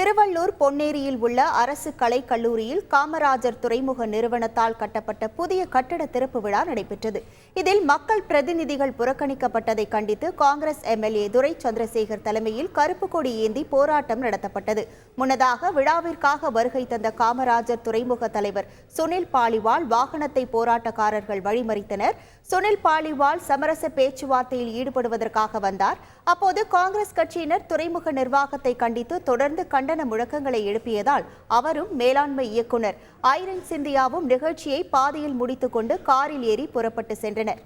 திருவள்ளூர் பொன்னேரியில் உள்ள அரசு கலைக் கல்லூரியில் காமராஜர் துறைமுக நிறுவனத்தால் கட்டப்பட்ட புதிய கட்டட திறப்பு விழா நடைபெற்றது. இதில் மக்கள் பிரதிநிதிகள் புறக்கணிக்கப்பட்டதை கண்டித்து காங்கிரஸ் எம்எல்ஏ துரை சந்திரசேகர் தலைமையில் கருப்பு கொடி ஏந்தி போராட்டம் நடத்தப்பட்டது. முன்னதாக விழாவிற்காக வருகை தந்த காமராஜர் துறைமுக தலைவர் சுனில் பாலிவால் வாகனத்தை போராட்டக்காரர்கள் வழிமறித்தனர். சுனில் பாலிவால் சமரச பேச்சுவார்த்தையில் ஈடுபடுவதற்காக வந்தார். அப்போது காங்கிரஸ் கட்சியினர் துறைமுக நிர்வாகத்தை கண்டித்து தொடர்ந்து கண்டன முழக்கங்களை எழுப்பியதால் அவரும் மேலாண்மை இயக்குநர் ஐரன் சிந்தியாவும் நிகழ்ச்சியை பாதியில் முடித்துக் கொண்டு காரில் ஏறி புறப்பட்டு சென்றனர்.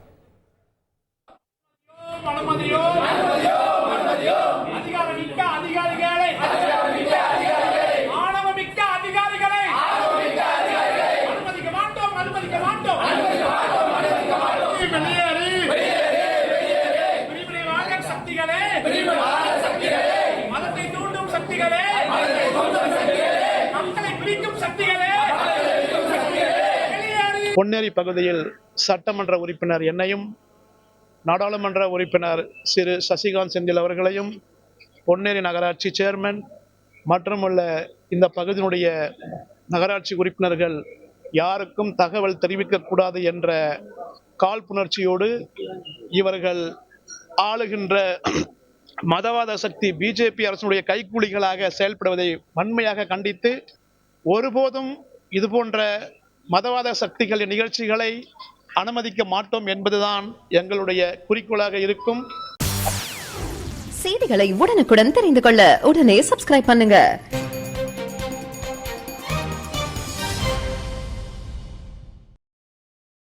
பொன்னேரி பகுதியில் சட்டமன்ற உறுப்பினர் என்னையும் நாடாளுமன்ற உறுப்பினர் திரு சசிகாந்த் செந்தில் அவர்களையும் பொன்னேரி நகராட்சி சேர்மன் மற்றும் உள்ள இந்த பகுதியினுடைய நகராட்சி உறுப்பினர்கள் யாருக்கும் தகவல் தெரிவிக்கக்கூடாது என்ற காழ்ப்புணர்ச்சியோடு இவர்கள் ஆளுகின்ற மதவாத சக்தி பிஜேபி அரசுடைய கைக்கூலிகளாக செயல்படுவதை வன்மையாக கண்டித்து ஒருபோதும் இதுபோன்ற மதவாத சக்திகளின் நிகழ்ச்சிகளை அனுமதிக்க மாட்டோம் என்பதுதான் எங்களுடைய குறிக்கோளாக இருக்கும். செய்திகளை உடனுக்குடன் தெரிந்து கொள்ள உடனே சப்ஸ்கிரைப் பண்ணுங்க.